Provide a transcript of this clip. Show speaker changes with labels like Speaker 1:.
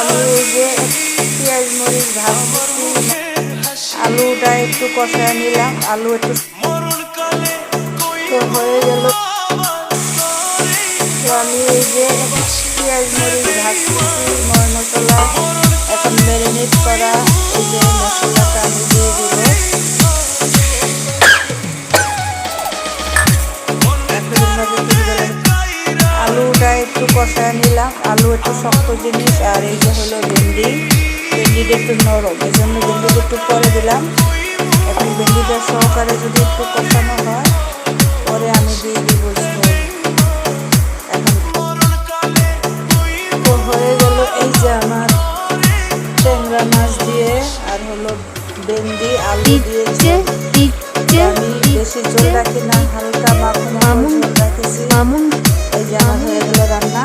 Speaker 1: আমি এই যে পেঁয়াজ মরিচ ভাজতেছি, আলুটা একটু কষায় নিলাম, আলু একটু তো হয়ে গেল। তো আমি এই যে পেঁয়াজ মরিচ ভাজতেছি, ময় মশলা এখন ম্যারিনেট করা এই যে মশলাটা আমি দিয়ে দিব। আলুটা একটু কষায় নিলাম, আলু একটু শক্ত জিনিস, আর এই যে হলো ভেন্ডিটা একটু নরম, এই জন্য ভেন্ডিটা একটু পরে দিলাম। এখন ভেন্ডিটা সহকারে যদি একটু কষানো হয় পরে আমি দিয়ে দিব ঝোল। এখন তো হয়ে গেল এই যে আমার ট্যাংরা মাছ দিয়ে আর হলো ভেন্ডি আলু দিয়ে আমি বেশি ঝোল রাখি না, হালকা মাখো ঝোল রাখেছি। এই যে আমার হয়ে গেল রান্না।